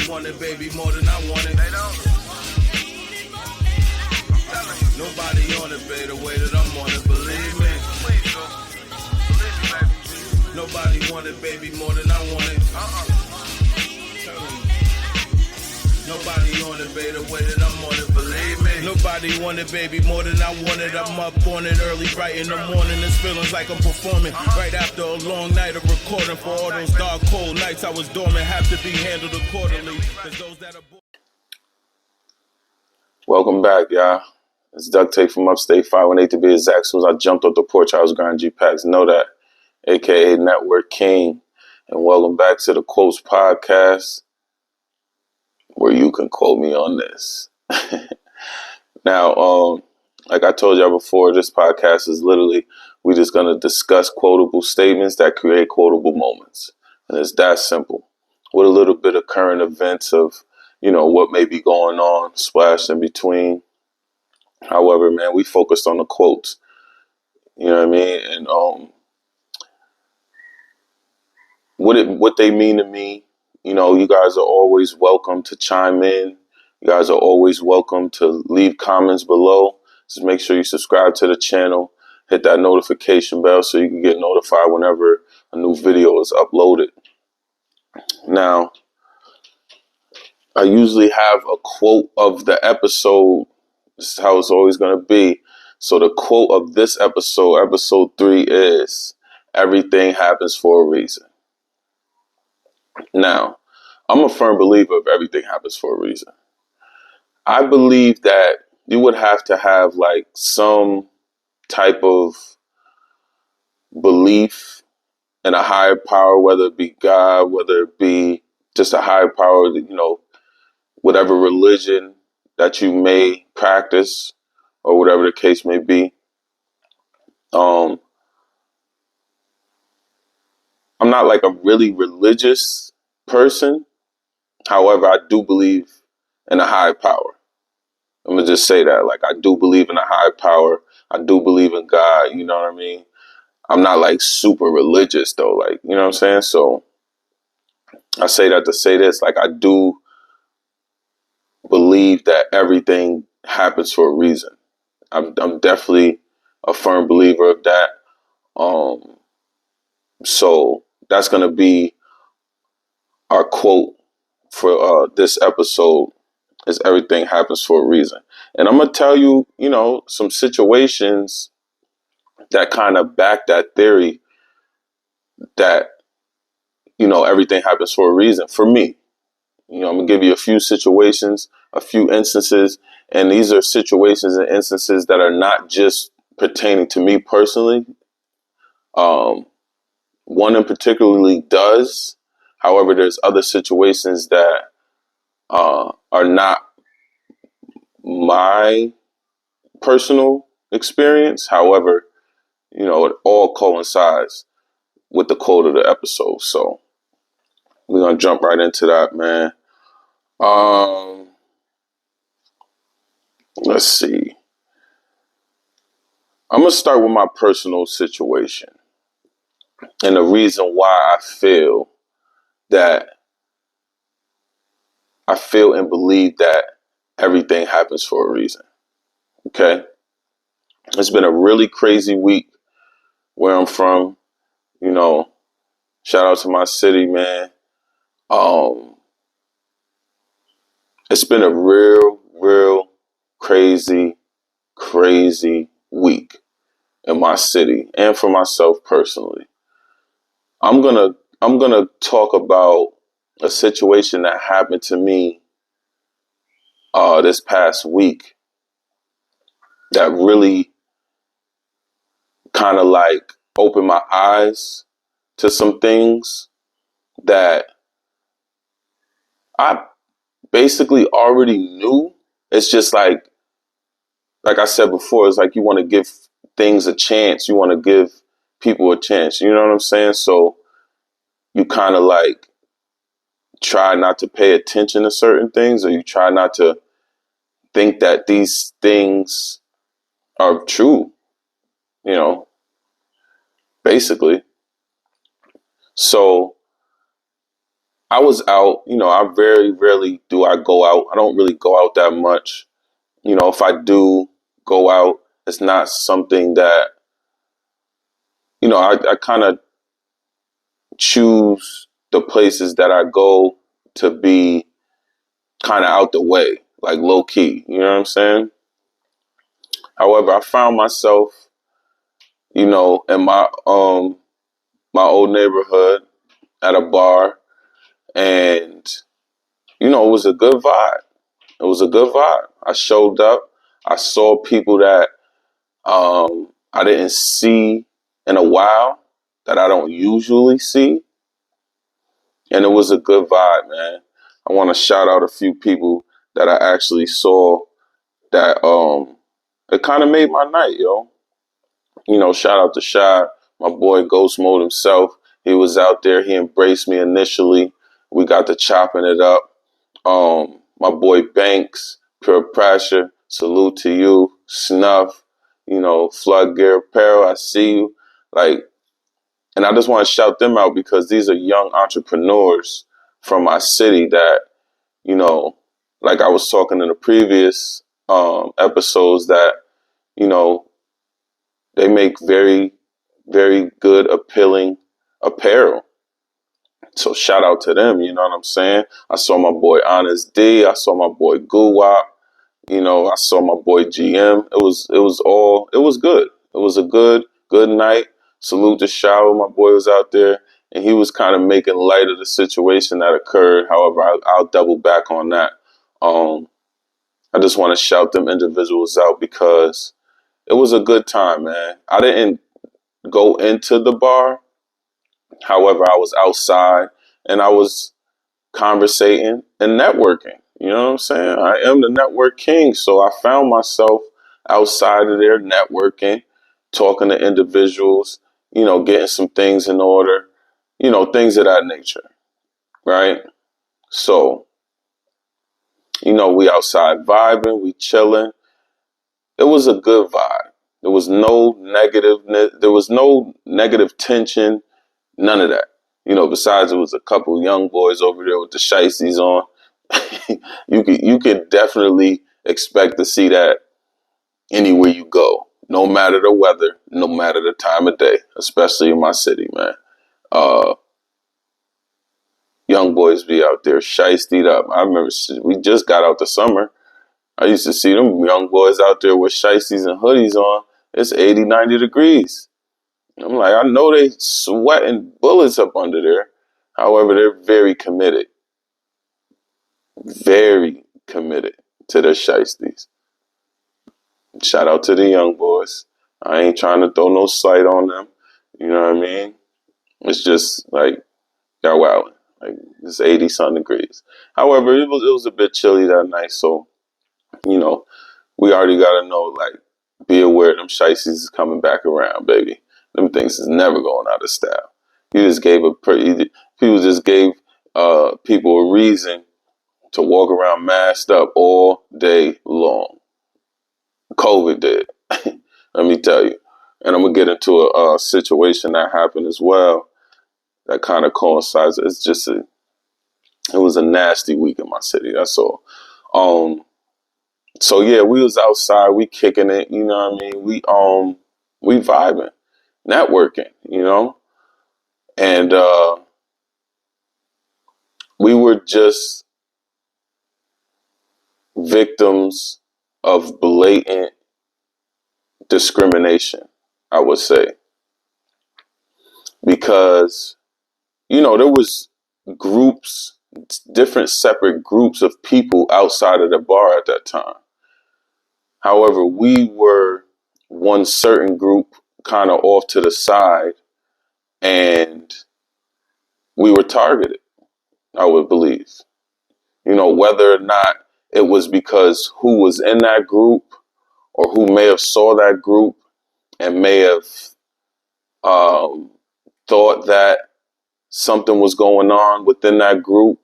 want it, baby, more than I want it. They don't. Nobody on it, baby, the way that I'm on it, believe me. Please do. Believe me, baby. Nobody want it, baby, more than I want it. Nobody on it, baby, the way that I'm on it, believe me. Nobody want it, baby, more than I want it. I'm up on it early, bright in the morning. This feelings like I'm performing right after a long night of recording. For all those dark, cold nights I was dormant, have to be handled accordingly. Those that are Welcome back, y'all. It's Duct Tape from Upstate 518 to be exact. As soon as I jumped off the porch, I was grinding G-Packs. Know that, a.k.a. Network King. And welcome back to the Quotes Podcast, where you can quote me on this. Now, like I told y'all before, this podcast is literally, we're just going to discuss quotable statements that create quotable moments. And it's that simple. With a little bit of current events of, what may be going on, splashed in between. However, man, we focused on the quotes. You know what I mean? And what they mean to me, you guys are always welcome to chime in. You guys are always welcome to leave comments below. Just make sure you subscribe to the channel. Hit that notification bell so you can get notified whenever a new video is uploaded. Now, I usually have a quote of the episode. This is how it's always going to be. So the quote of this episode, episode 3, is, "Everything happens for a reason." Now, I'm a firm believer of everything happens for a reason. I believe that you would have to have like some type of belief in a higher power, whether it be God, whether it be just a higher power, whatever religion that you may practice or whatever the case may be. I'm not like a really religious person. However, I do believe in a higher power. I'm going to just say that. Like, I do believe in a higher power. I do believe in God. You know what I mean? I'm not like super religious though. Like, you know what I'm saying? So I say that to say this, like, I do believe that everything happens for a reason. I'm definitely a firm believer of that. So that's going to be our quote for this episode, is "Everything happens for a reason." And I'm going to tell you, some situations that kind of back that theory that, everything happens for a reason for me. I'm going to give you a few situations, a few instances, and these are situations and instances that are not just pertaining to me personally. One in particularly does. However, there's other situations that are not my personal experience. However, it all coincides with the quote of the episode. So we're going to jump right into that, man. Let's see. I'm going to start with my personal situation and the reason why I feel and believe that everything happens for a reason. Okay. It's been a really crazy week where I'm from. Shout out to my city, man. It's been a real crazy week in my city and for myself personally. I'm gonna talk about a situation that happened to me this past week that really kind of like opened my eyes to some things that I basically already knew. It's just like I said before, it's like you want to give things a chance. You want to give people a chance. You know what I'm saying? So you kind of like try not to pay attention to certain things, or you try not to think that these things are true, basically. So I was out. I very rarely do I go out. I don't really go out that much. If I do go out, it's not something that, I kind of choose the places that I go to be kind of out the way, like low key. You know what I'm saying? However, I found myself, in my old neighborhood at a bar, and it was a good vibe. It was a good vibe. I showed up. I saw people that I didn't see in a while, that I don't usually see, and it was a good vibe, man. I want to shout out a few people that I actually saw that it kind of made my night, yo. Shout out to Shy, my boy Ghost Mode himself. He was out there. He embraced me initially. We got to chopping it up. My boy Banks, Pure Pressure, salute to you. Snuff, Flood Gear Apparel, I see you. And I just want to shout them out because these are young entrepreneurs from my city that, like I was talking in the previous episodes, that, you know, they make very, very good, appealing apparel. So shout out to them, you know what I'm saying? I saw my boy Honest D, I saw my boy Guwap, I saw my boy GM. It was good. It was a good night. Salute to Shower, my boy was out there, and he was kind of making light of the situation that occurred. However, I'll double back on that. I just want to shout them individuals out because it was a good time, man. I didn't go into the bar. However, I was outside and I was conversating and networking. You know what I'm saying? I am the network king. So I found myself outside of there networking, talking to individuals, getting some things in order, things of that nature. Right? So, we outside vibing, we chilling. It was a good vibe. There was no negativeness. There was no negative tension. None of that. Besides it was a couple young boys over there with the shiesties on. You could definitely expect to see that anywhere you go, no matter the weather, no matter the time of day, especially in my city, man. Young boys be out there shiestied up. I remember we just got out the summer. I used to see them young boys out there with shiesties and hoodies on. It's 80, 90 degrees. I'm like, I know they sweating bullets up under there. However, they're very committed to their shiesties. Shout out to the young boys. I ain't trying to throw no slight on them. You know what I mean? It's just like, y'all wilding. Like, it's 80 something degrees. However, it was a bit chilly that night, so, we already gotta know, like, be aware them shiesties is coming back around, baby. Them things is never going out of style. People just gave people a reason to walk around masked up all day long. COVID did. Let me tell you. And I'm going to get into a situation that happened as well that kind of coincides. It was a nasty week in my city. That's all. So yeah, we was outside, we kicking it, you know what I mean? We vibing, networking, and we were just victims of blatant discrimination, I would say. Because, there was different separate groups of people outside of the bar at that time. However, we were one certain group kind of off to the side, and we were targeted, I would believe. Whether or not it was because who was in that group or who may have saw that group and may have thought that something was going on within that group,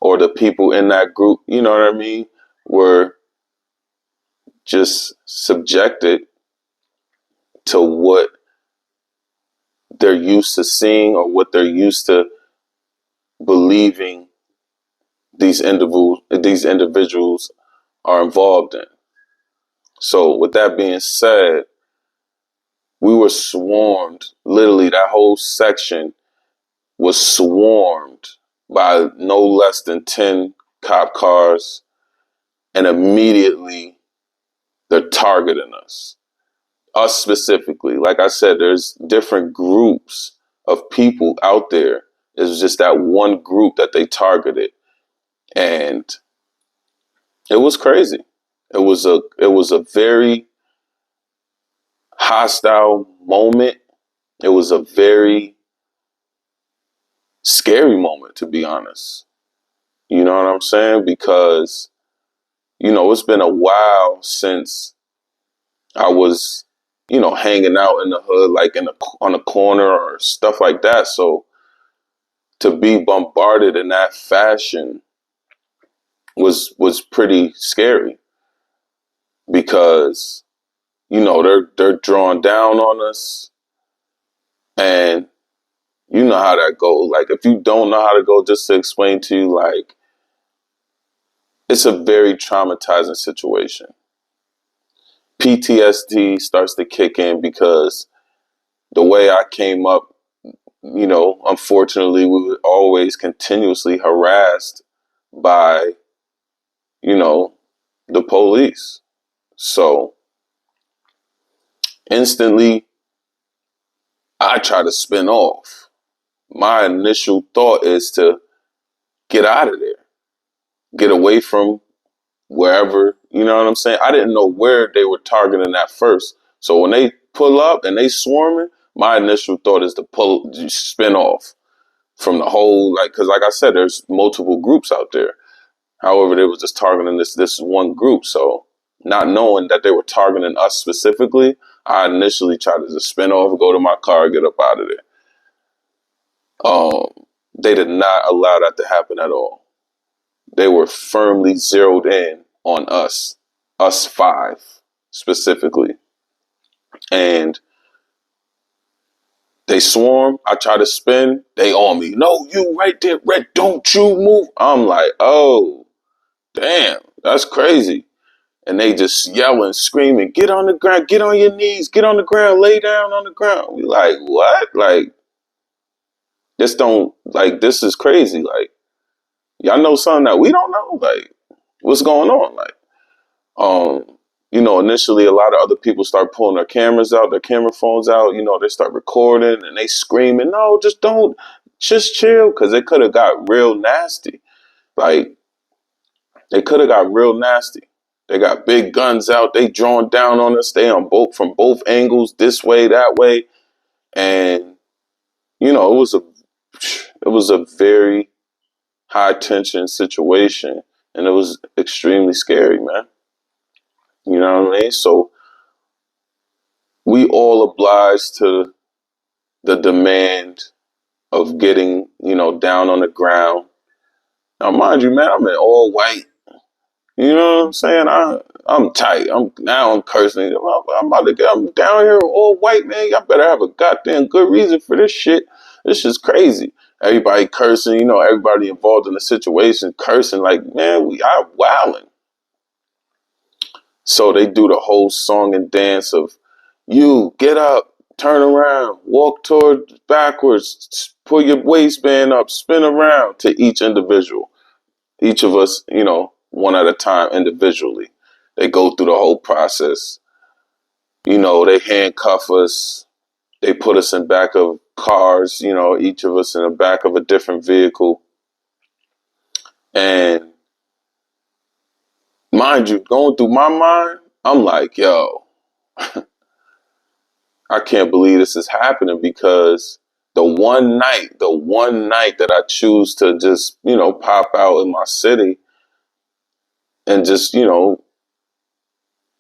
or the people in that group, you know what I mean, were just subjected to what they're used to seeing or what they're used to believing these individuals are involved in. So with that being said, we were swarmed. Literally, that whole section was swarmed by no less than 10 cop cars, and immediately they're targeting us specifically. Like I said, there's different groups of people out there. It's just that one group that they targeted, and it was crazy. It was a very hostile moment. It was a very scary moment, to be honest. You know what I'm saying? Because, it's been a while since I was, hanging out in the hood, like on a corner or stuff like that. So to be bombarded in that fashion was pretty scary because, they're drawing down on us, and you know how that goes. Like, if you don't know how to go, just to explain to you, like, it's a very traumatizing situation. PTSD starts to kick in because the way I came up, unfortunately, we were always continuously harassed by, the police. So instantly, I try to spin off. My initial thought is to get out of there, get away from wherever, you know what I'm saying? I didn't know where they were targeting at first. So when they pull up and they swarming, my initial thought is to spin off from the whole, like, because like I said, there's multiple groups out there. However, they was just targeting this one group. So not knowing that they were targeting us specifically, I initially tried to just spin off, go to my car, get up out of there. They did not allow that to happen at all. They were firmly zeroed in on us five specifically. And they swarm. I try to spin. They on me. No, you right there, Red. Don't you move. I'm like, oh, damn, that's crazy. And they just yelling, screaming, get on the ground, get on your knees, get on the ground, lay down on the ground. We like, what? Like, this is crazy. Like, y'all know something that we don't know? Like, what's going on? Like, initially a lot of other people start pulling their cameras out, their camera phones out, they start recording and they screaming, no, just chill. Cause it could have got real nasty. Like, it could have got real nasty. They got big guns out. They drawing down on us. They on from both angles, this way, that way. And, it was a very high tension situation, and it was extremely scary, man. You know what I mean? So we all obliged to the demand of getting, down on the ground. Now, mind you, man, I'm in all white. You know what I'm saying? I'm tight. I'm cursing. I'm down here all white, man. Y'all better have a goddamn good reason for this shit. This is crazy. Everybody cursing, everybody involved in the situation cursing like, man, we are wilding. So they do the whole song and dance of, you get up, turn around, walk toward backwards, pull your waistband up, spin around to each individual. Each of us, one at a time individually. They go through the whole process. They handcuff us. They put us in back of cars, each of us in the back of a different vehicle. And mind you, going through my mind, I'm like, yo, I can't believe this is happening, because the one night that I choose to just, pop out in my city and just,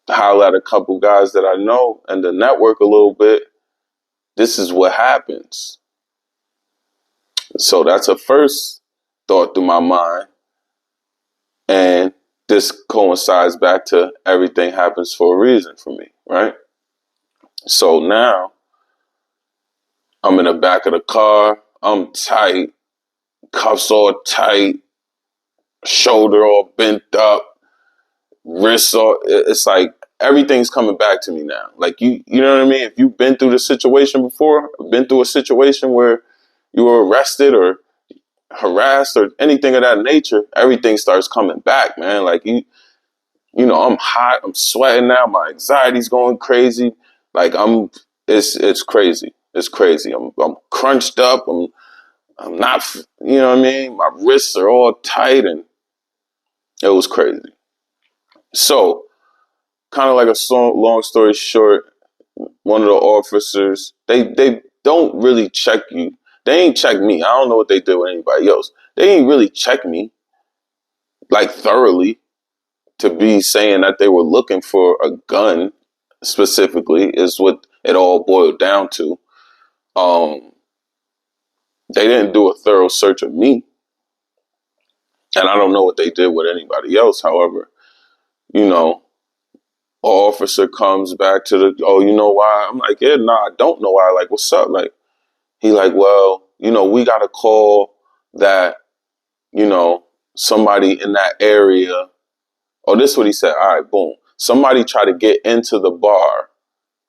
holler at a couple guys that I know and to network a little bit, this is what happens. So that's a first thought through my mind. And this coincides back to everything happens for a reason for me, right? So now I'm in the back of the car. I'm tight. cuffs all tight, shoulder all bent up, wrists all. It's like everything's coming back to me now. Like you know what I mean? If you've been through the situation before, been through a situation where you were arrested or harassed or anything of that nature, everything starts coming back, man. Like you know, I'm hot, I'm sweating now, my anxiety's going crazy. Like it's crazy. It's crazy. I'm crunched up. I'm not, you know what I mean? My wrists are all tight and it was crazy. So, kind of like long story short, one of the officers, they don't really check you. They ain't check me. I don't know what they did with anybody else. They ain't really check me like thoroughly to be saying that they were looking for a gun specifically is what it all boiled down to. They didn't do a thorough search of me. And I don't know what they did with anybody else. However, you know, an officer comes back to oh, you know why? I'm like, yeah, nah, I don't know why. Like, what's up? Like, he like, well, you know, we got a call that, you know, somebody in that area, oh, this is what he said. All right, boom. Somebody tried to get into the bar.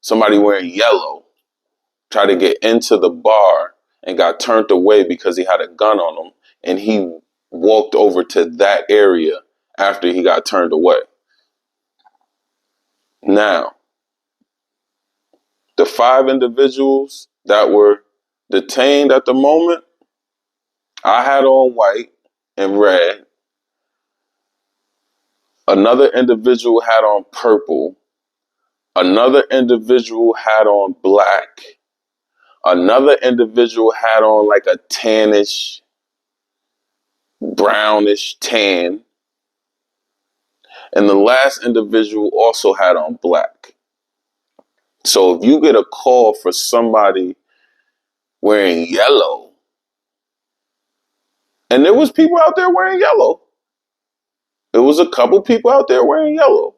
Somebody wearing yellow tried to get into the bar and got turned away because he had a gun on him. And he walked over to that area after he got turned away. Now, the 5 individuals that were detained at the moment, I had on white and red. Another individual had on purple. Another individual had on black. Another individual had on like a tannish, brownish tan. And the last individual also had on black. So if you get a call for somebody wearing yellow, and there was people out there wearing yellow. There was a couple people out there wearing yellow.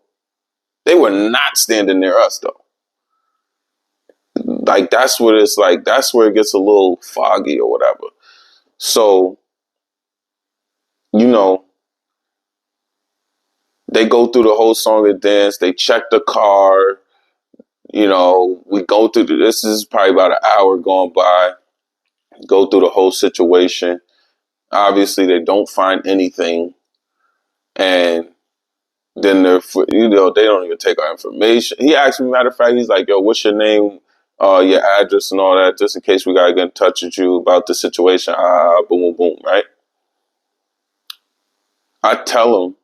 They were not standing near us though. Like that's what it's like. That's where it gets a little foggy or whatever. So, you know, they go through the whole song and dance. They check the car. You know, we go through this is probably about an hour going by. Go through the whole situation. Obviously, they don't find anything. And then you know, they don't even take our information. He asked me, matter of fact, he's like, yo, what's your name, your address and all that, just in case we gotta get in touch with you about the situation. Boom, boom, boom, right? I tell him,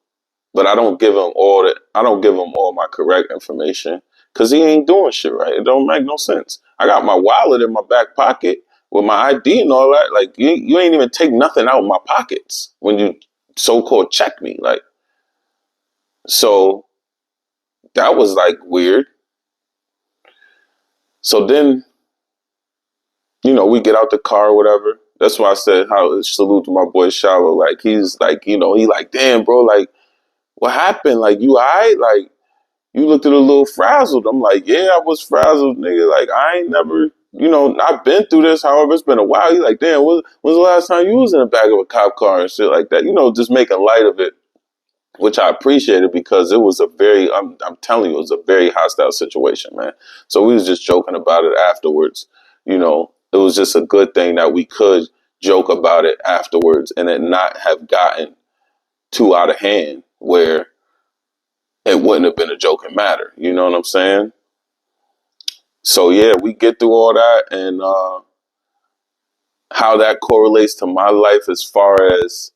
but I don't give him all my correct information because he ain't doing shit right. It don't make no sense. I got my wallet in my back pocket with my ID and all that. Like you ain't even take nothing out of my pockets when you so-called check me. Like, so that was like weird. So then, you know, we get out the car or whatever. That's why I said how salute to my boy Shallow. Like he's like, you know, he like, damn, bro, like what happened? Like you alright? Like you looked a little frazzled. I'm like, yeah, I was frazzled, nigga. Like I ain't never, you know, I've been through this. However, it's been a while. He's like, damn, when's the last time you was in the back of a cop car and shit like that? You know, just making light of it, which I appreciated because it was a very, I'm telling you, it was a very hostile situation, man. So we was just joking about it afterwards. You know, it was just a good thing that we could joke about it afterwards and it not have gotten too out of hand where it wouldn't have been a joking matter. You know what I'm saying? So yeah, we get through all that and how that correlates to my life as far as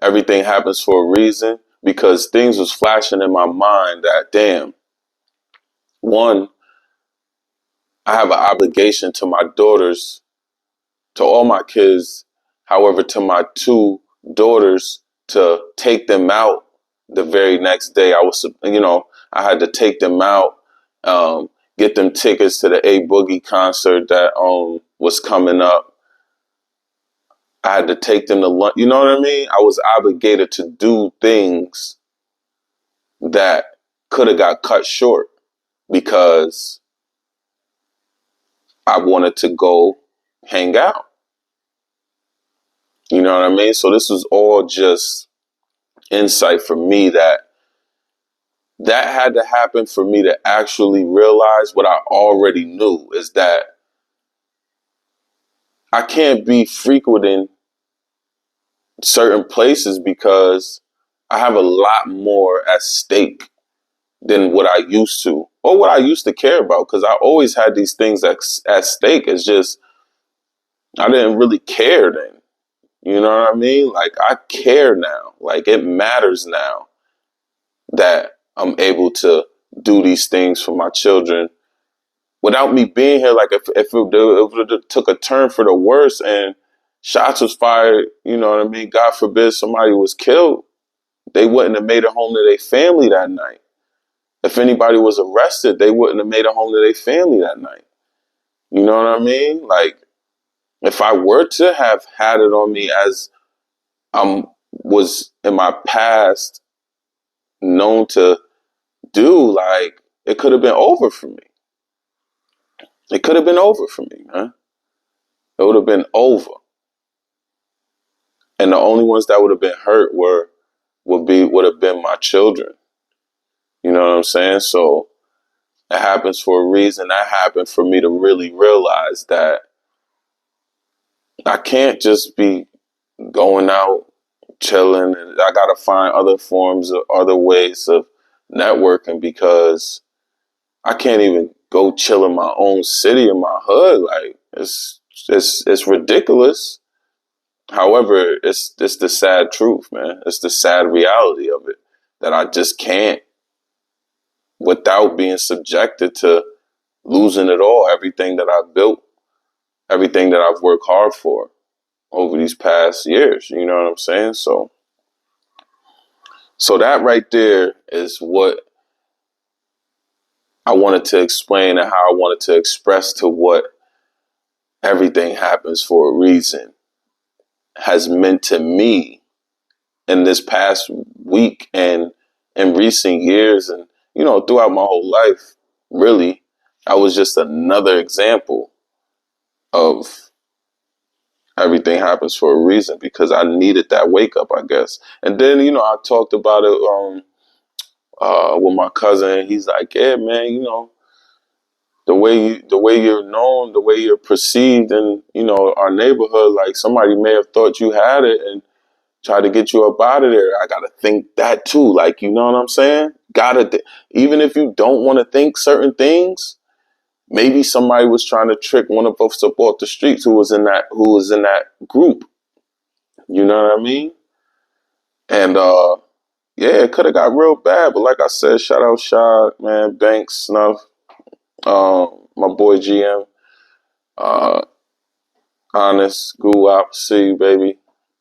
everything happens for a reason, because things was flashing in my mind that, damn, one, I have an obligation to my daughters, to all my kids. However, to my 2 daughters, to take them out the very next day. I was, you know, I had to take them out, get them tickets to the A Boogie concert that was coming up. I had to take them to lunch. You know what I mean? I was obligated to do things that could have got cut short because I wanted to go hang out. You know what I mean? So this was all just insight for me that had to happen for me to actually realize what I already knew, is that I can't be frequenting certain places because I have a lot more at stake than what I used to, or what I used to care about, because I always had these things at stake. It's just I didn't really care then. You know what I mean? Like, I care now. Like, it matters now that I'm able to do these things for my children without me being here. Like, if it took a turn for the worse and shots was fired, you know what I mean? God forbid somebody was killed, they wouldn't have made it home to their family that night. If anybody was arrested, they wouldn't have made it home to their family that night. You know what I mean? Like, if I were to have had it on me as was in my past known to do, like, it could have been over for me. It could have been over for me, man. It would have been over. And the only ones that would have been hurt would have been my children. You know what I'm saying? So it happens for a reason. That happened for me to really realize that I can't just be going out chilling, and I gotta find other ways of networking, because I can't even go chill in my own city, in my hood. Like, it's ridiculous. However, it's the sad truth, man. It's the sad reality of it, that I just can't, without being subjected to losing it all, everything that I've built, everything that I've worked hard for over these past years. You know what I'm saying? So that right there is what I wanted to explain, and how I wanted to express to what everything happens for a reason has meant to me in this past week and in recent years, and, you know, throughout my whole life. Really, I was just another example of everything happens for a reason, because I needed that wake up, I guess. And then, you know, I talked about it with my cousin. He's like, yeah, man, you know, the way you're known, the way you're perceived in, you know, our neighborhood, like, somebody may have thought you had it and tried to get you up out of there. I gotta think that too. Like, you know what I'm saying? Even if you don't want to think certain things, maybe somebody was trying to trick one of us up off the streets who was in that group. You know what I mean? And yeah, it could have got real bad. But like I said, shout out Shad, man, Banks, Snuff, my boy GM, Honest, Guwap, see you, baby.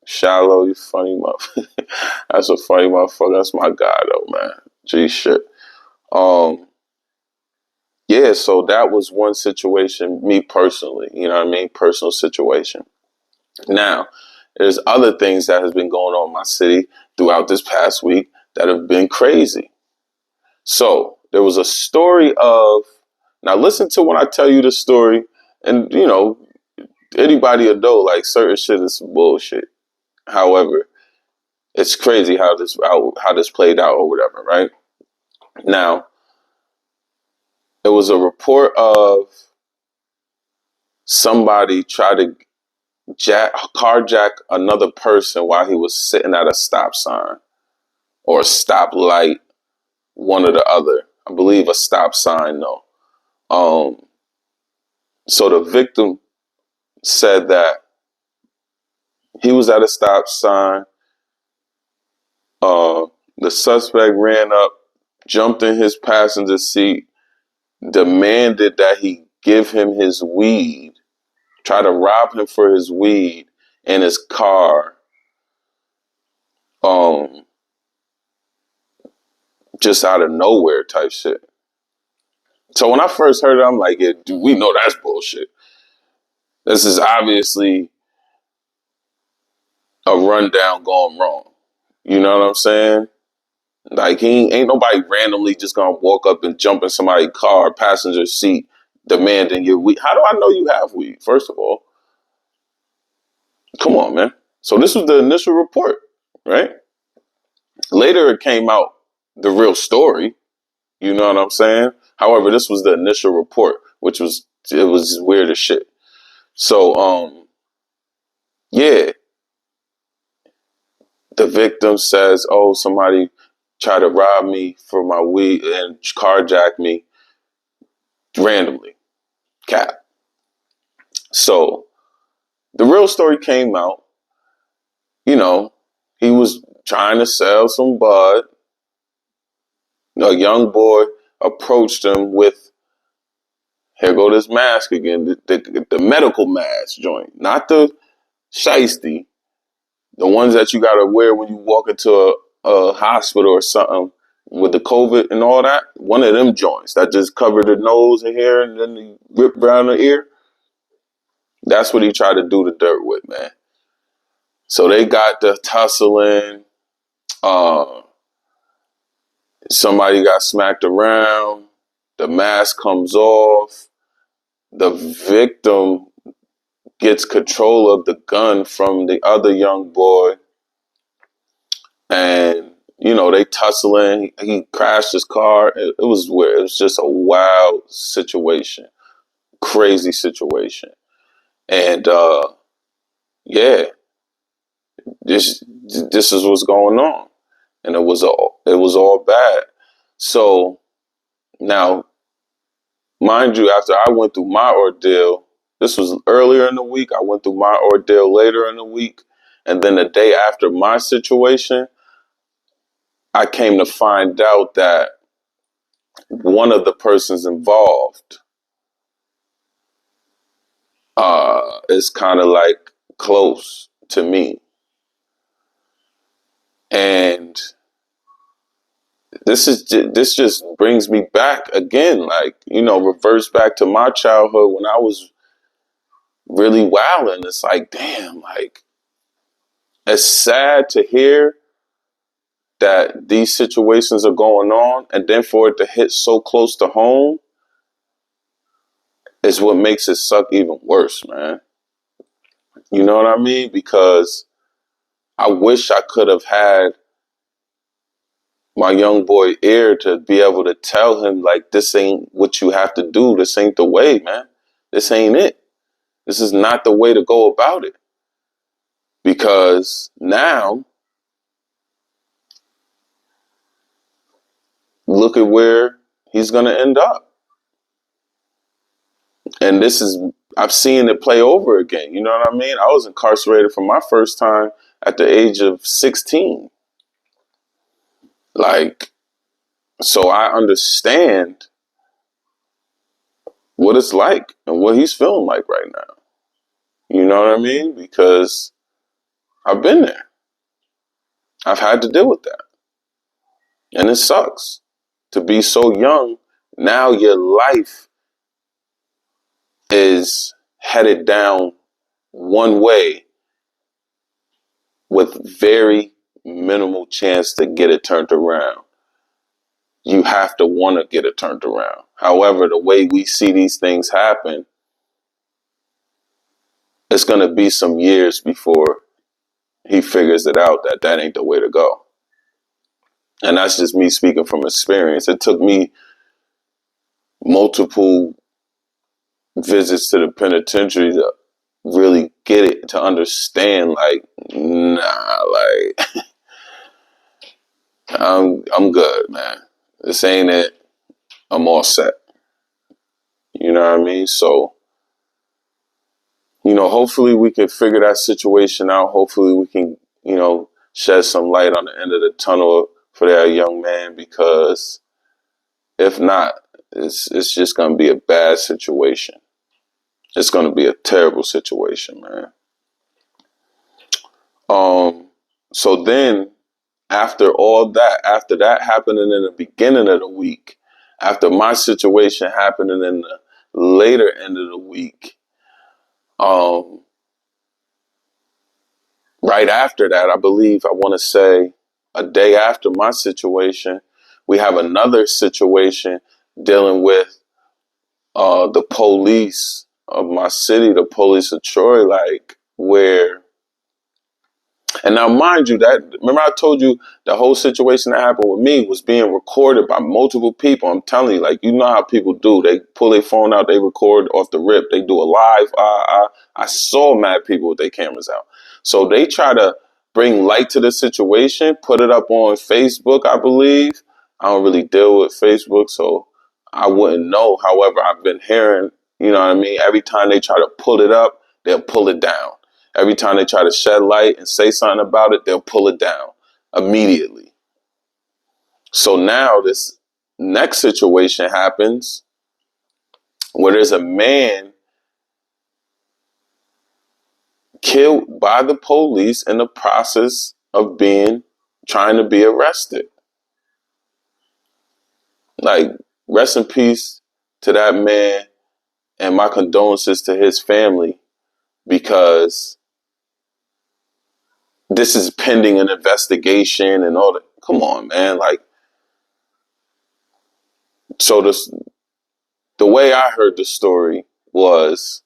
Shallow, you funny motherfucker. That's a funny motherfucker. That's my guy though, man. G shit. Yeah, so that was one situation, me personally, you know what I mean? Personal situation. Now, there's other things that has been going on in my city throughout this past week that have been crazy. So there was a story of, now listen to when I tell you the story, and, you know, anybody will know, like, certain shit is some bullshit. However, it's crazy how this played out or whatever, right? Now, it was a report of somebody tried to carjack another person while he was sitting at a stop sign or a stoplight, one or the other. I believe a stop sign though. So the victim said that he was at a stop sign. The suspect ran up, jumped in his passenger seat, demanded that he give him his weed, tried to rob him for his weed in his car. Just out of nowhere type shit. So when I first heard it, I'm like, yeah, dude, we know that's bullshit. This is obviously a rundown gone wrong. You know what I'm saying? Like, ain't nobody randomly just gonna walk up and jump in somebody's car, passenger seat, demanding your weed. How do I know you have weed, first of all? Come on, man. So this was the initial report, right? Later it came out the real story. You know what I'm saying? However, this was the initial report, which was weird as shit. So yeah, the victim says, "Oh, somebody tried to rob me for my weed and carjack me randomly." Cap. So the real story came out. You know, he was trying to sell some bud. A young boy approached him with, here go this mask again, the medical mask joint, not the shiesty, the ones that you gotta wear when you walk into a hospital or something with the COVID and all that. One of them joints that just cover the nose and hair and then you rip around the ear. That's what he tried to do the dirt with, man. So they got the tussling. Somebody got smacked around. The mask comes off. The victim gets control of the gun from the other young boy. And, they tussling. He crashed his car. It was weird. It was just a wild situation. Crazy situation. And, yeah, this is what's going on. And it was all bad. So now, mind you, after I went through my ordeal, this was earlier in the week. I went through my ordeal later in the week. And then the day after my situation, I came to find out that one of the persons involved is kind of like close to me. And this just brings me back again, like, reverse back to my childhood when I was really wilding. It's like, damn, like, it's sad to hear that these situations are going on, and then for it to hit so close to home is what makes it suck even worse, man. You know what I mean? Because I wish I could have had my young boy ear to be able to tell him, like, this ain't what you have to do. This ain't the way, man. This ain't it. This is not the way to go about it. Because now, look at where he's going to end up. And I've seen it play over again. You know what I mean? I was incarcerated for my first time at the age of 16. Like, so I understand what it's like and what he's feeling like right now. You know what I mean? Because I've been there. I've had to deal with that. And it sucks to be so young. Now your life is headed down one way with very minimal chance to get it turned around. You have to want to get it turned around. However, the way we see these things happen, it's going to be some years before he figures it out that ain't the way to go. And that's just me speaking from experience. It took me multiple visits to the penitentiary to really get it, to understand, like, nah, like, I'm good, man. This ain't it. I'm all set. You know what I mean? So, hopefully we can figure that situation out. Hopefully we can, shed some light on the end of the tunnel for that young man, because if not, it's just going to be a bad situation. It's going to be a terrible situation, man. So then after that happening in the beginning of the week, after my situation happening in the later end of the week, right after that, I believe, I want to say a day after my situation, we have another situation dealing with the police of my city, the police of Troy, like, where And now, mind you, that remember I told you the whole situation that happened with me was being recorded by multiple people. I'm telling you, like, you know how people do. They pull their phone out, they record off the rip, they do a live. I saw mad people with their cameras out. So they try to bring light to the situation, put it up on Facebook, I believe. I don't really deal with Facebook, so I wouldn't know. However, I've been hearing, you know what I mean? Every time they try to pull it up, they'll pull it down. Every time they try to shed light and say something about it, they'll pull it down immediately. So now this next situation happens where there's a man killed by the police in the process of trying to be arrested. Like, rest in peace to that man, and my condolences to his family, because this is pending an investigation and all that. Come on, man. Like, so the way I heard the story was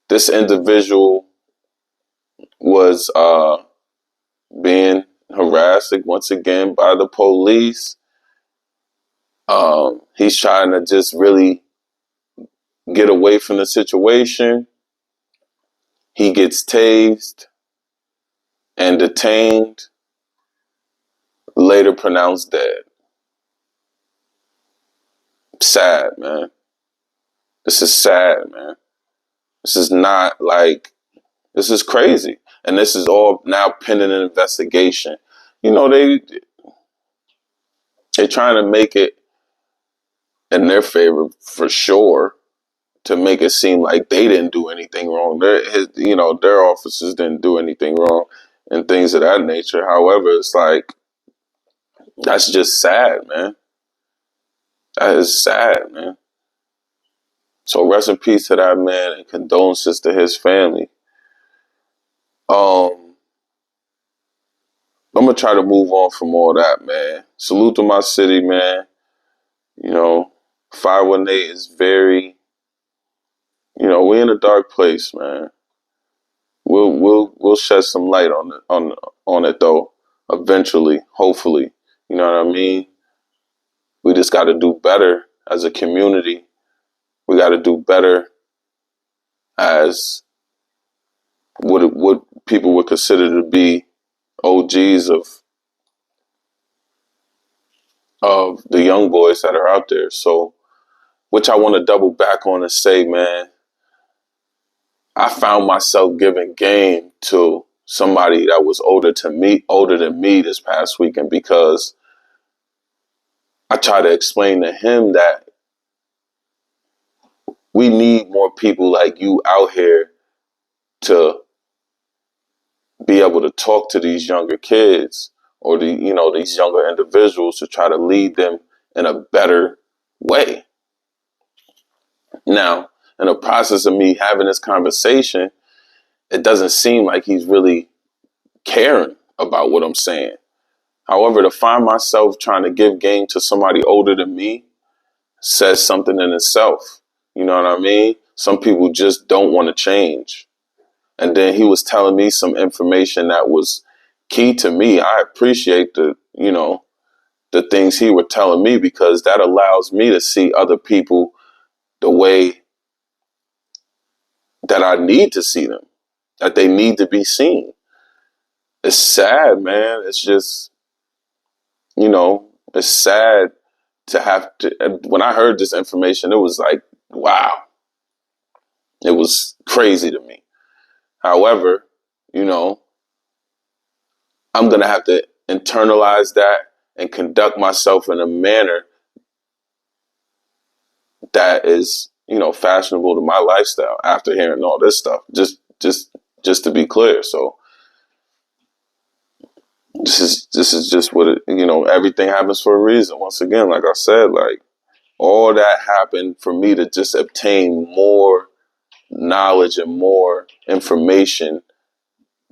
this individual was being harassed once again by the police. He's trying to just really get away from the situation. He gets tased and detained, later pronounced dead. Sad, man. This is sad, man. This is not like, this is crazy. And this is all now pending an investigation. You know, they're trying to make it in their favor for sure, to make it seem like they didn't do anything wrong. Their officers didn't do anything wrong and things of that nature. However, it's like, that's just sad, man. That is sad, man. So rest in peace to that man and condolences to his family. I'm gonna try to move on from all that, man. Salute to my city, man. You know, 518 is very, we're in a dark place, man. We'll shed some light on it though, eventually, hopefully. You know what I mean? We just got to do better as a community. We got to do better as what people would consider to be OGs of the young boys that are out there. So, which I want to double back on and say, man, I found myself giving game to somebody that was older than me this past weekend, because I try to explain to him that we need more people like you out here to be able to talk to these younger kids, or these younger individuals, to try to lead them in a better way. Now, in the process of me having this conversation, it doesn't seem like he's really caring about what I'm saying. However, to find myself trying to give game to somebody older than me says something in itself. You know what I mean? Some people just don't want to change. And then he was telling me some information that was key to me. I appreciate the things he was telling me, because that allows me to see other people the way that I need to see them, that they need to be seen. It's sad, man. It's just, it's sad to have to. When I heard this information, it was like, wow. It was crazy to me. However, I'm going to have to internalize that and conduct myself in a manner that is, fashionable to my lifestyle after hearing all this stuff. Just to be clear. So this is just what everything happens for a reason. Once again, like I said, like, all that happened for me to just obtain more knowledge and more information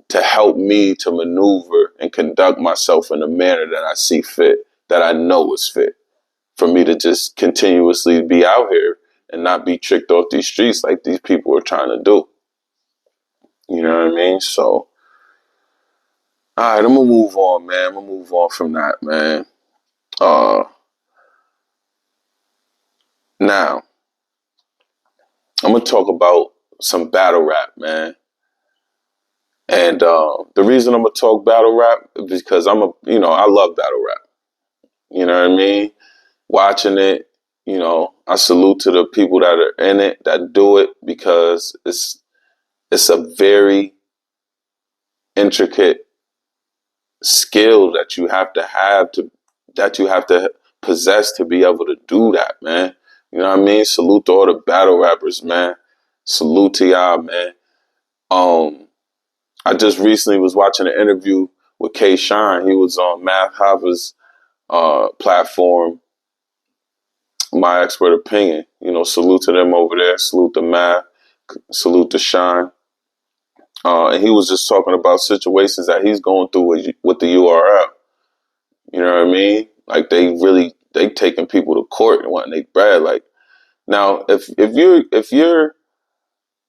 to help me to maneuver and conduct myself in a manner that I see fit, that I know is fit, for me to just continuously be out here and not be tricked off these streets like these people are trying to do. You know what I mean? So All right, I'm gonna move on, man. I'm gonna move on from that, man. Uh, Now I'm gonna talk about some battle rap, man. And the reason I'm gonna talk battle rap is because I love battle rap. You know what I mean? Watching it, I salute to the people that are in it, that do it, because it's a very intricate skill that you have to possess to be able to do that, man. You know what I mean? Salute to all the battle rappers, man. Salute to y'all, man. I just recently was watching an interview with K Shine. He was on Math Hoffa's platform, My Expert Opinion. Salute to them over there. Salute to Math. Salute to Shine. And he was just talking about situations that he's going through with the URL. You know what I mean? Like they taking people to court and wanting they bread. Like now, if you're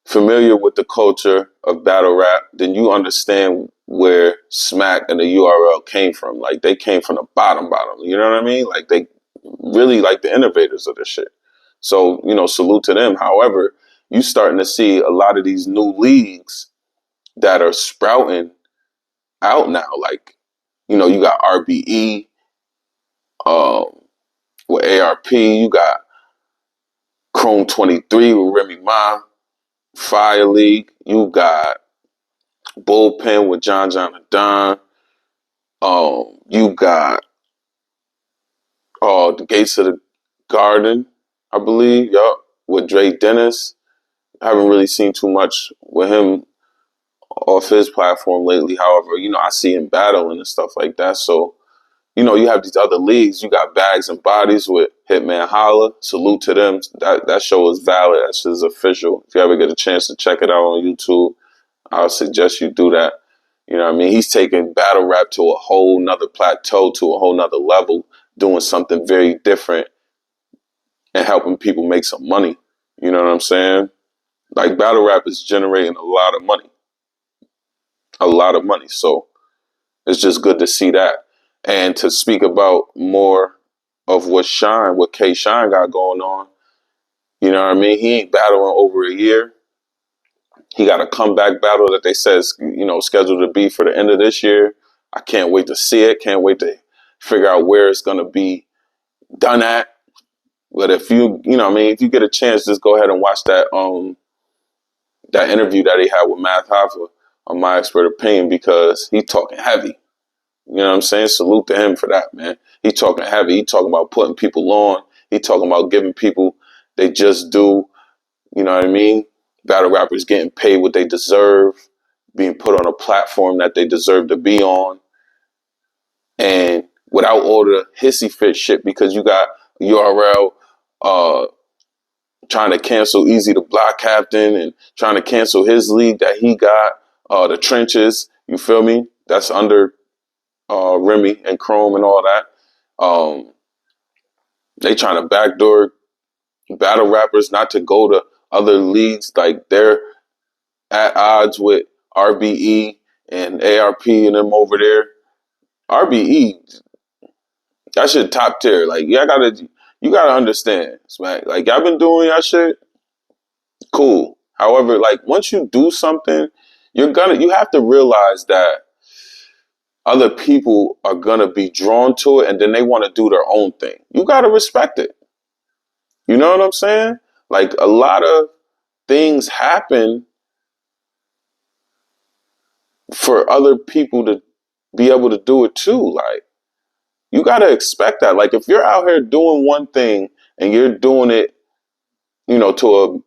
familiar with the culture of battle rap, then you understand where Smack and the URL came from. Like they came from the bottom. You know what I mean? Like they really like the innovators of this shit. So, salute to them. However, you starting to see a lot of these new leagues that are sprouting out now. Like, you got RBE, with ARP, you got Chrome 23 with Remy Ma, Fire League, you got Bullpen with John and Don. You got the Gates of the Garden, I believe, yup, with Dre Dennis. I haven't really seen too much with him off his platform lately. However, I see him battling and stuff like that. So, you have these other leagues. You got Bags and Bodies with Hitman Holla. Salute to them. That show is valid. That shit is official. If you ever get a chance to check it out on YouTube, I would suggest you do that. You know what I mean? He's taking battle rap to a whole nother plateau, to a whole nother level, doing something very different and helping people make some money. You know what I'm saying? Like battle rap is generating a lot of money. A lot of money. So it's just good to see that. And to speak about more of what K Shine got going on, you know what I mean? He ain't battling over a year. He got a comeback battle that they said is, scheduled to be for the end of this year. I can't wait to see it. Can't wait to figure out where it's going to be done at. But if if you get a chance, just go ahead and watch that that interview that he had with Math Hoffa on My Expert Opinion, because he's talking heavy. You know what I'm saying? Salute to him for that, man. He talking heavy. He talking about putting people on. He talking about giving people they just do. You know what I mean? Battle rappers getting paid what they deserve, being put on a platform that they deserve to be on, and without all the hissy fit shit, because you got URL trying to cancel Easy the Block Captain and trying to cancel his league that he got, the Trenches. You feel me? That's under Remy and Chrome and all that. They trying to backdoor battle rappers not to go to other leagues. Like they're at odds with RBE and ARP and them over there. RBE, that shit top tier. Like you gotta understand, Smack. Like y'all been doing y'all shit, cool. However, like once you do something, you have to realize that other people are gonna be drawn to it, and then they want to do their own thing. You gotta respect it. You know what I'm saying? Like a lot of things happen for other people to be able to do it too. Like you gotta expect that. Like if you're out here doing one thing and you're doing it, to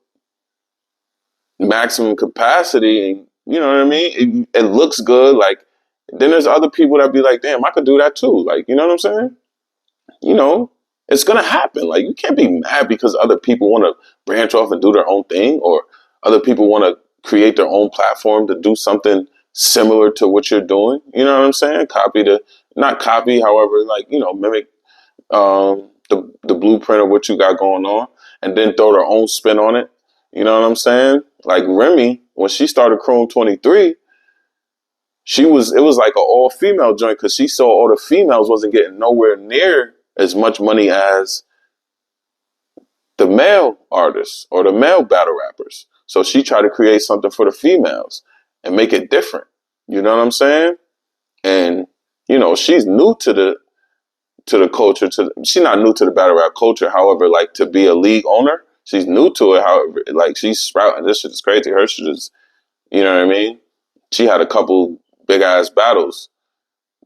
a maximum capacity, and you know what I mean, it looks good. Like then there's other people that be like, damn, I could do that too. Like you know what I'm saying? It's gonna happen. Like you can't be mad because other people want to branch off and do their own thing, or other people want to create their own platform to do something similar to what you're doing. You know what I'm saying? Not copy, however, like mimic the blueprint of what you got going on, and then throw their own spin on it. You know what I'm saying? Like Remy, when she started Chrome 23, it was like an all female joint because she saw all the females wasn't getting nowhere near as much money as the male artists or the male battle rappers. So she tried to create something for the females and make it different. You know what I'm saying? And she's new to the culture. She's not new to the battle rap culture. However, like to be a league owner, she's new to it. However, like she's sprouting. This shit is crazy. Her shit is, you know what I mean? She had a couple big ass battles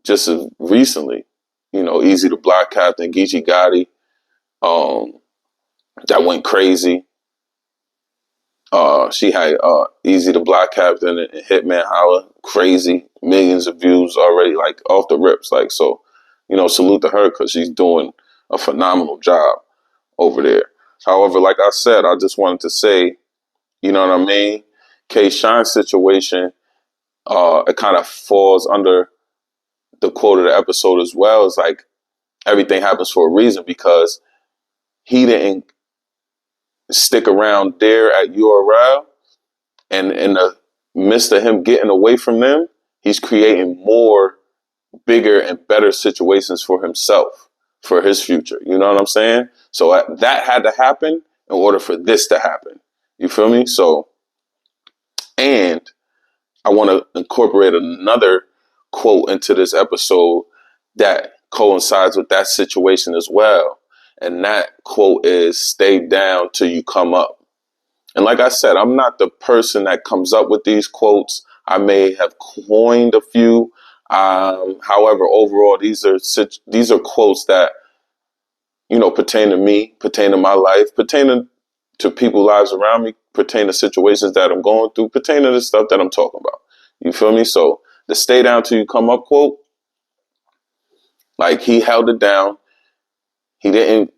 just recently. Easy to Block Captain, Geechee Gotti. That went crazy. She had Easy to Block Captain and Hitman Holla, crazy, millions of views already, like off the rips. Like, so, salute to her because she's doing a phenomenal job over there. However, like I said, I just wanted to say, you know what I mean? K Shine's situation, it kind of falls under the quote of the episode as well. It's like everything happens for a reason because he didn't stick around there at URL, and in the midst of him getting away from them, he's creating more bigger and better situations for himself, for his future. You know what I'm saying? So that had to happen in order for this to happen. You feel me? So, and I want to incorporate another quote into this episode that coincides with that situation as well. And that quote is, "Stay down till you come up." And like I said, I'm not the person that comes up with these quotes. I may have coined a few. However, overall, these are quotes that, pertain to me, pertain to my life, pertain to people's lives around me, pertain to situations that I'm going through, pertain to the stuff that I'm talking about. You feel me? So the "stay down till you come up" quote, like he held it down. He didn't,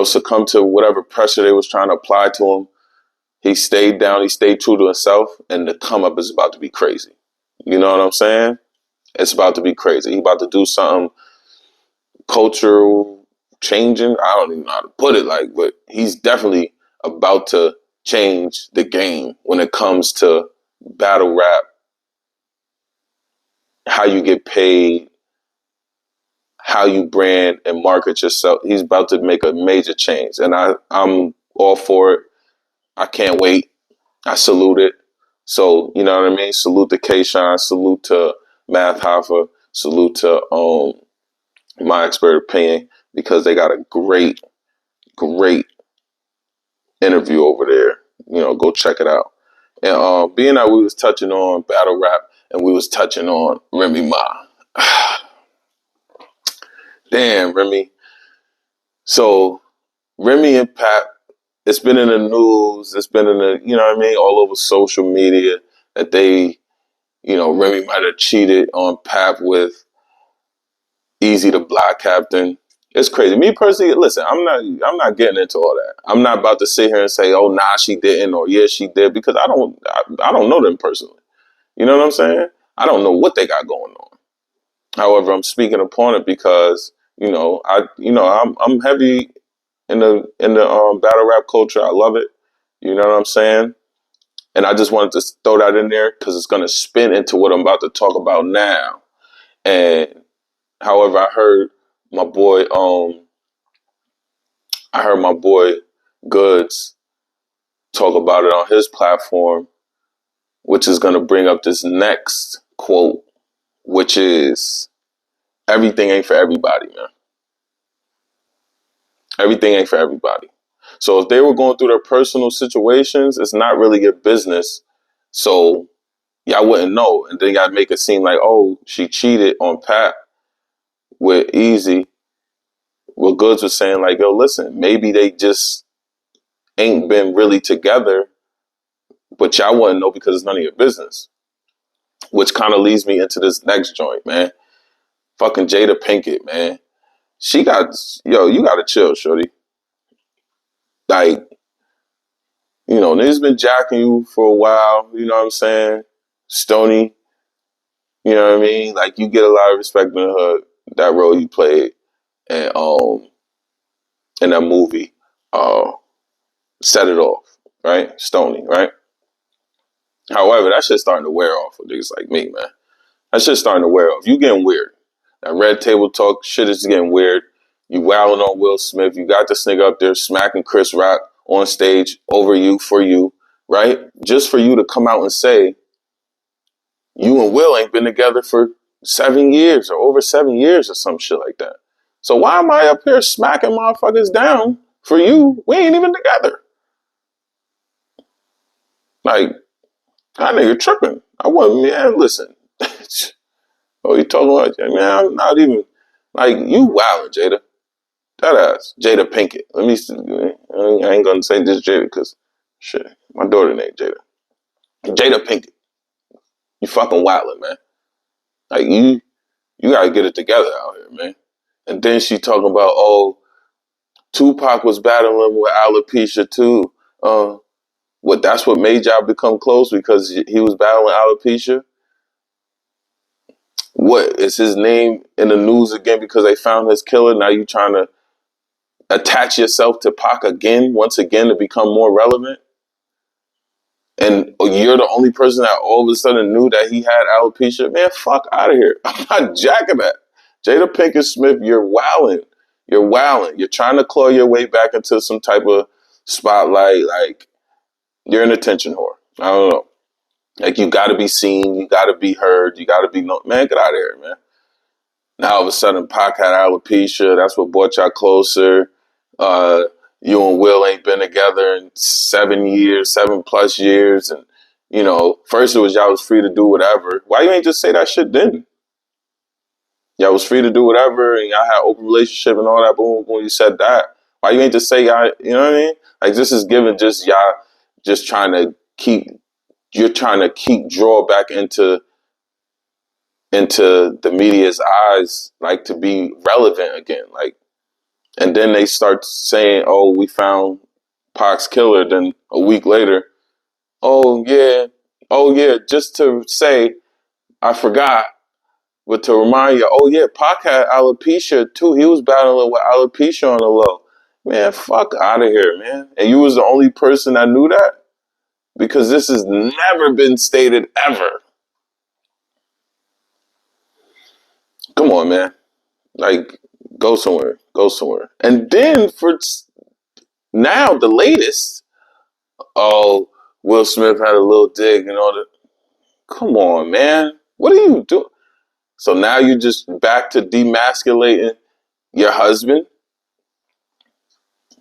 succumb to whatever pressure they was trying to apply to him. He stayed down. He stayed true to himself, and the come up is about to be crazy. You know what I'm saying? It's about to be crazy. He about to do something cultural changing. I don't even know how to put it, but he's definitely about to change the game when it comes to battle rap, how you get paid, how you brand and market yourself. He's about to make a major change, and I'm all for it. I can't wait. I salute it. So, you know what I mean? Salute to K-Shine, salute to Math Hoffa, salute to My Expert Opinion, because they got a great, great interview over there. Go check it out. And being that we was touching on battle rap and we was touching on Remy Ma. Damn, Remy. So Remy and Pap, it's been in the news, it's been in the, all over social media that they, Remy might have cheated on Pap with Easy to Block Captain. It's crazy. Me personally, listen, I'm not getting into all that. I'm not about to sit here and say, "Oh, nah, she didn't," or "Yeah, she did," because I don't know them personally. You know what I'm saying? I don't know what they got going on. However, I'm speaking upon it because I'm heavy in the battle rap culture. I love it. You know what I'm saying? And I just wanted to throw that in there because it's going to spin into what I'm about to talk about now. And however, I heard my boy Goods talk about it on his platform, which is going to bring up this next quote, which is, "Everything ain't for everybody, man. Everything ain't for everybody." So if they were going through their personal situations, it's not really your business. So y'all wouldn't know. And then y'all make it seem like, oh, she cheated on Pat with Easy. Well, Goods was saying like, yo, listen, maybe they just ain't been really together, but y'all wouldn't know because it's none of your business. Which kind of leads me into this next joint, man. Fucking Jada Pinkett, man. You gotta chill, shorty. Like, niggas been jacking you for a while, you know what I'm saying? Stony, you know what I mean? Like, you get a lot of respect in the hood, that role you played, and in that movie, Set It Off, right? Stony, right? However, that shit's starting to wear off for niggas like me, man. That shit's starting to wear off. You getting weird. That red table talk shit is getting weird. You wilding on Will Smith. You got this nigga up there smacking Chris Rock on stage over you, for you, right? Just for you to come out and say, you and Will ain't been together for 7 years or over 7 years or some shit like that. So why am I up here smacking motherfuckers down for you? We ain't even together. Like, that nigga tripping. I wasn't, man, listen. Oh, you talking about, man, I'm not even, like, you wildin', Jada. That ass. Jada Pinkett. Let me see. I ain't gonna say this Jada because, shit, my daughter named Jada. Jada Pinkett. You fucking wildin', man. Like, you gotta get it together out here, man. And then she talking about, oh, Tupac was battling with alopecia too. What? That's what made y'all become close because he was battling alopecia. What is his name in the news again because they found his killer? Now you trying to attach yourself to Pac again, once again, to become more relevant? And you're the only person that all of a sudden knew that he had alopecia? Man, fuck out of here. I'm not jacking that. Jada Pinkett Smith, you're wilding. You're wilding. You're trying to claw your way back into some type of spotlight. Like, you're an attention whore. I don't know. Like, you got to be seen. You got to be heard. You got to be known. Man, get out of here, man. Now, all of a sudden, Pac had alopecia. That's what brought y'all closer. You and Will ain't been together in 7 years, 7+ years. And, first it was y'all was free to do whatever. Why you ain't just say that shit then? Y'all was free to do whatever and y'all had open relationship and all that, boom, when you said that. Why you ain't just say y'all, you know what I mean? Like, this is given just y'all just trying to keep draw back into the media's eyes, like, to be relevant again. Like, and then they start saying, oh, we found Pac's killer. Then a week later, oh yeah, just to say, I forgot, but to remind you, oh yeah, Pac had alopecia too. He was battling with alopecia on the low. Man, fuck out of here, man. And you was the only person that knew that? Because this has never been stated ever. Come on, man. Like, go somewhere. Go somewhere. And then for now, the latest, oh, Will Smith had a little dig and all that. Come on, man. What are you doing? So now you're just back to demasculating your husband?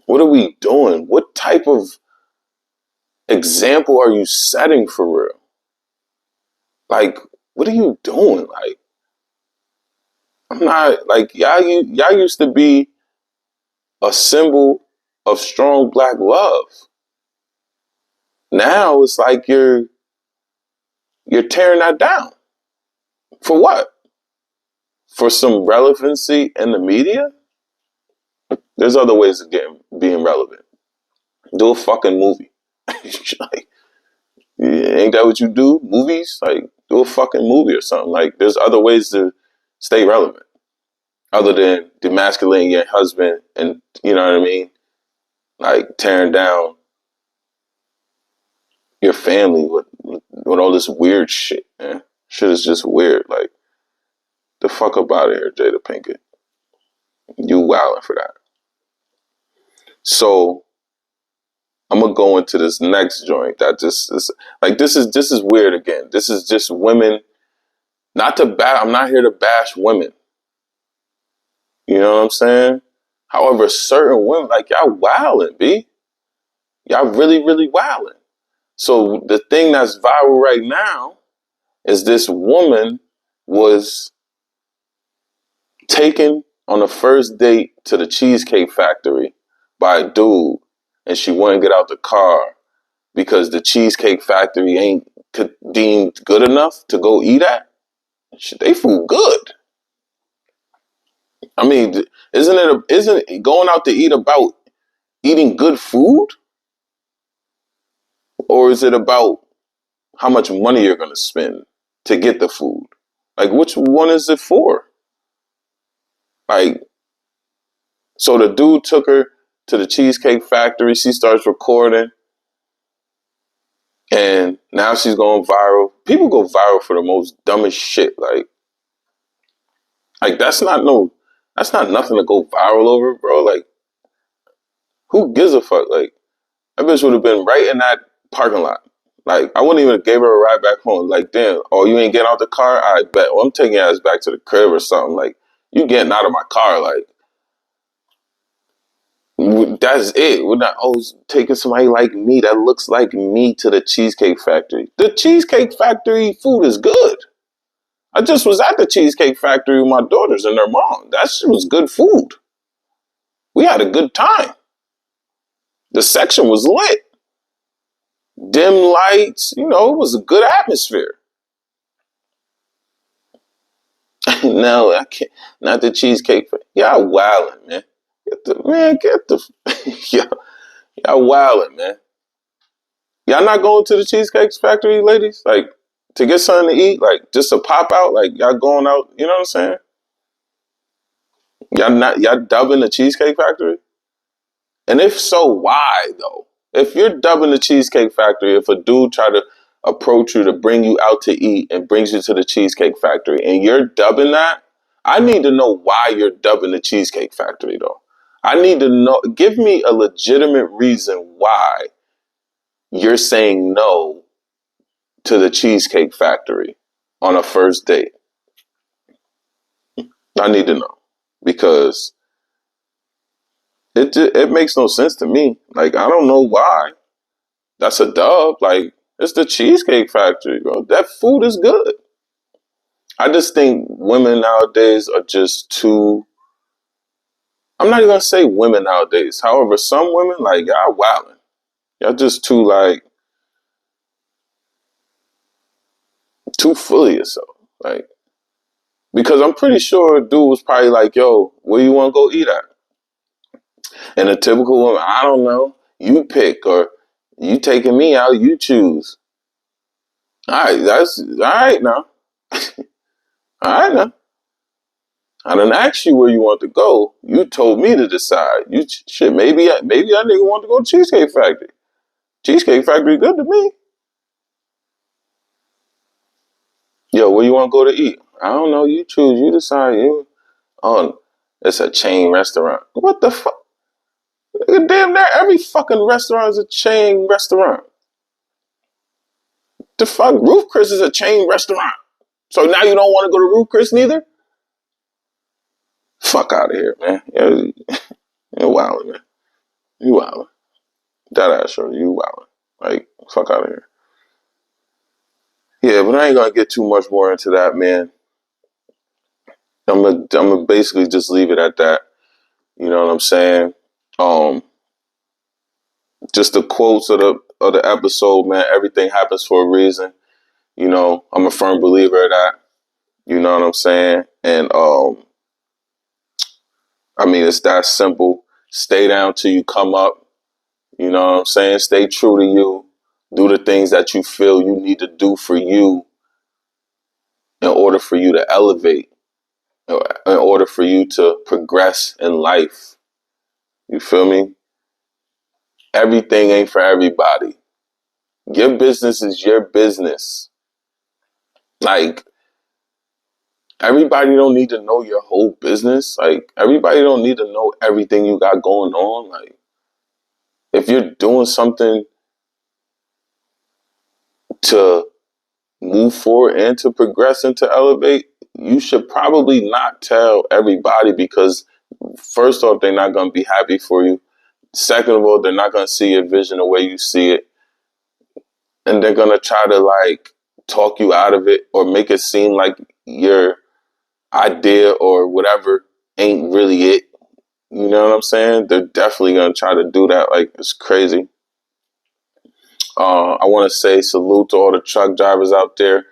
What are we doing? What type of example are you setting for real? Like, what are you doing? Like, I'm not, like, y'all used to be a symbol of strong black love. Now it's like you're tearing that down. For what? For some relevancy in the media? There's other ways of being relevant. Do a fucking movie. Like, ain't that what you do? Movies? Like, do a fucking movie or something. Like, there's other ways to stay relevant other than demasculating your husband and, you know what I mean? Like, tearing down your family with all this weird shit, man. Shit is just weird. Like, the fuck up out of here, Jada Pinkett. You wilding for that. So I'm gonna go into this next joint that just is like, this is weird again. This is just women. I'm not here to bash women. You know what I'm saying? However, certain women, like, y'all wilding, B. Y'all really, really wilding. So the thing that's viral right now is this woman was taken on a first date to the Cheesecake Factory by a dude, and she wouldn't get out the car because the Cheesecake Factory ain't deemed good enough to go eat at. They food good. I mean, isn't it going out to eat about eating good food? Or is it about how much money you're going to spend to get the food? Like, which one is it for? Like, so the dude took her to the Cheesecake Factory. She starts recording. And now she's going viral. People go viral for the most dumbest shit. Like that's not nothing to go viral over, bro. Like, who gives a fuck? Like, that bitch would have been right in that parking lot. Like, I wouldn't even give her a ride back home. Like, damn, oh, you ain't getting out the car? I bet. Well, I'm taking your ass back to the crib or something. Like, you getting out of my car. Like, that's it. We're not always taking somebody like me that looks like me to the Cheesecake Factory. The Cheesecake Factory food is good. I just was at the Cheesecake Factory with my daughters and their mom. That shit was good food. We had a good time. The section was lit. Dim lights, it was a good atmosphere. No, I can't. Not the Cheesecake Factory. Y'all wildin', man. Y'all wildin', man. Y'all not going to the Cheesecake Factory, ladies? Like, to get something to eat? Like, just to pop out? Like, y'all going out, you know what I'm saying? Y'all dubbing the Cheesecake Factory? And if so, why, though? If you're dubbing the Cheesecake Factory, if a dude try to approach you to bring you out to eat and brings you to the Cheesecake Factory and you're dubbing that, I need to know why you're dubbing the Cheesecake Factory, though. I need to know, give me a legitimate reason why you're saying no to the Cheesecake Factory on a first date. I need to know, because it makes no sense to me. Like, I don't know why. That's a dub. Like, it's the Cheesecake Factory, bro. That food is good. I just think women nowadays are just too. I'm not even gonna say women nowadays. However, some women, like, y'all wildin'. Y'all just too, like, too full of yourself. Like, because I'm pretty sure a dude was probably like, yo, where you wanna go eat at? And a typical woman, I don't know. You pick, or you taking me out, you choose. Alright, that's alright now. Alright now. I didn't ask you where you want to go. You told me to decide. Maybe that nigga want to go to Cheesecake Factory. Cheesecake Factory good to me. Yo, where you want to go to eat? I don't know. You choose. You decide. Oh, it's a chain restaurant. What the fuck? Damn near every fucking restaurant is a chain restaurant. The fuck? Roof Chris is a chain restaurant. So now you don't want to go to Roof Chris neither? Fuck out of here, man. You're wildin', man. You wildin'. That ass show, you wildin'. Like, fuck out of here. Yeah, but I ain't gonna get too much more into that, man. I'm gonna basically just leave it at that. You know what I'm saying? Just the quotes of the episode, man. Everything happens for a reason. I'm a firm believer of that. You know what I'm saying? And I mean, it's that simple. Stay down till you come up. You know what I'm saying? Stay true to you. Do the things that you feel you need to do for you in order for you to elevate, in order for you to progress in life. You feel me? Everything ain't for everybody. Your business is your business. Like, everybody don't need to know your whole business. Like, everybody don't need to know everything you got going on. Like, if you're doing something to move forward and to progress and to elevate, you should probably not tell everybody, because first off, they're not going to be happy for you. Second of all, they're not going to see your vision the way you see it. And they're going to try to, like, talk you out of it or make it seem like your idea or whatever ain't really it. You know what I'm saying? They're definitely going to try to do that. Like, it's crazy. I want to say salute to all the truck drivers out there.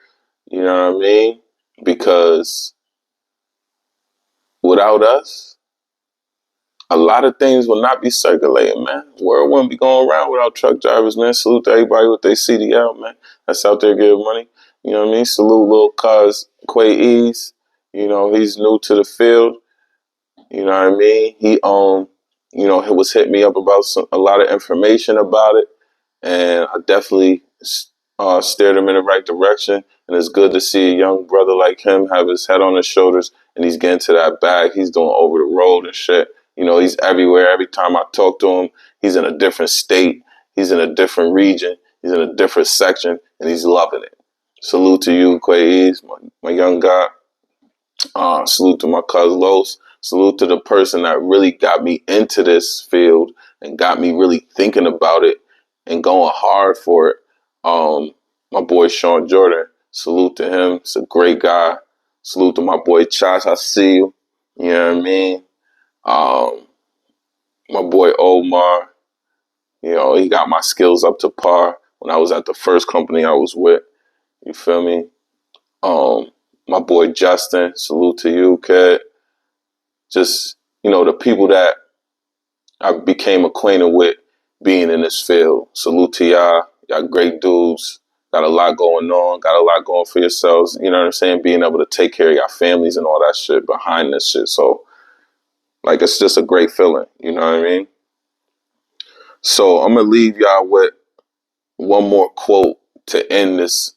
You know what I mean? Because without us, a lot of things will not be circulating, man. The world wouldn't be going around without truck drivers, man. Salute to everybody with their CDL, man. That's out there giving money. You know what I mean? Salute little cuz Quay Ease. He's new to the field. You know what I mean? He he was hitting me up about a lot of information about it. And I definitely steered him in the right direction. And it's good to see a young brother like him have his head on his shoulders and he's getting to that bag. He's doing over the road and shit. You know, he's everywhere. Every time I talk to him, he's in a different state. He's in a different region. He's in a different section, and he's loving it. Salute to you, Quays, my young guy. Salute to my cousin Los. Salute to the person that really got me into this field and got me really thinking about it and going hard for it. My boy Sean Jordan. Salute to him. He's a great guy. Salute to my boy Josh. I see you. You know what I mean? My boy Omar. You know, he got my skills up to par when I was at the first company I was with. You feel me? My boy Justin, salute to you, kid. Just, you know, the people that I became acquainted with being in this field. Salute to y'all. Y'all great dudes. Got a lot going on. Got a lot going for yourselves. You know what I'm saying? Being able to take care of your families and all that shit behind this shit. So, like, it's just a great feeling. You know what I mean? So, I'm going to leave y'all with one more quote to end this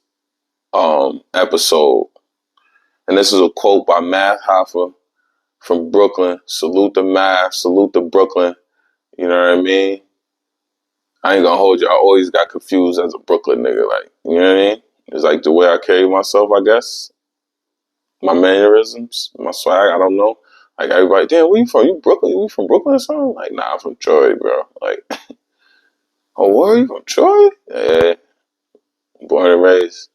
episode. And this is a quote by Math Hoffa from Brooklyn. Salute to Math, salute to Brooklyn. You know what I mean? I ain't gonna hold you. I always got confused as a Brooklyn nigga. Like, you know what I mean? It's like the way I carry myself, I guess. My mannerisms, my swag, I don't know. Like, everybody, damn, where you from? You Brooklyn? You from Brooklyn or something? Like, nah, I'm from Troy, bro. Like, oh, where are you from? Troy? Yeah. Born and raised.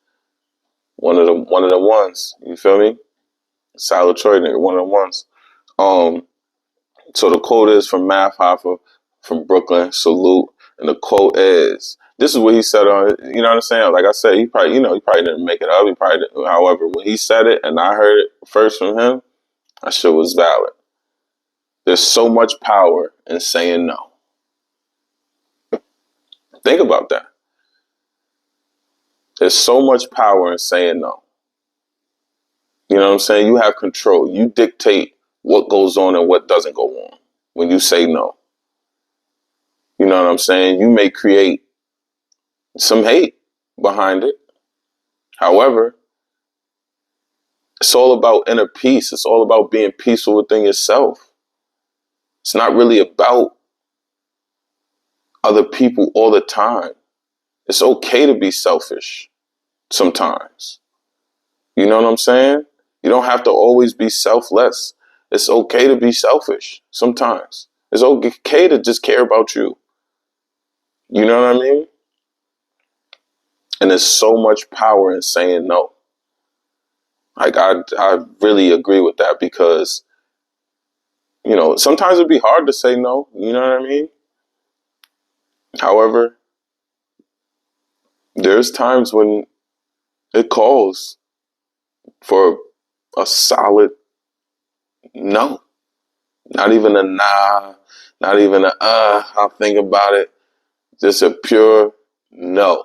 One of the ones. You feel me? Solid Troy nigga, one of the ones. So the quote is from Math Hoffa from Brooklyn. Salute. And the quote is, this is what he said on, you know what I'm saying? Like I said, he probably didn't make it up. He probably didn't. However, when he said it and I heard it first from him, that shit was valid. There's so much power in saying no. Think about that. There's so much power in saying no. You know what I'm saying? You have control. You dictate what goes on and what doesn't go on when you say no. You know what I'm saying? You may create some hate behind it. However, it's all about inner peace. It's all about being peaceful within yourself. It's not really about other people all the time. It's okay to be selfish sometimes. You know what I'm saying? You don't have to always be selfless. It's okay to be selfish sometimes. It's okay to just care about you. You know what I mean? And there's so much power in saying no. Like, I really agree with that because, you know, sometimes it'd be hard to say no. You know what I mean? However, there's times when it calls for a solid no. Not even a nah, not even a I'll think about it. Just a pure no.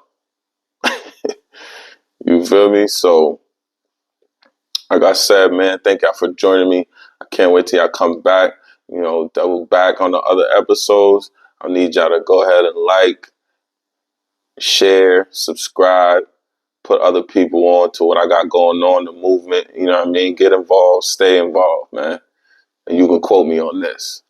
You feel me? So, like I said, man, thank y'all for joining me. I can't wait till y'all come back. You know, double back on the other episodes. I need y'all to go ahead and like, share, subscribe, put other people on to what I got going on, the movement. You know what I mean? Get involved, stay involved, man. And you can quote me on this.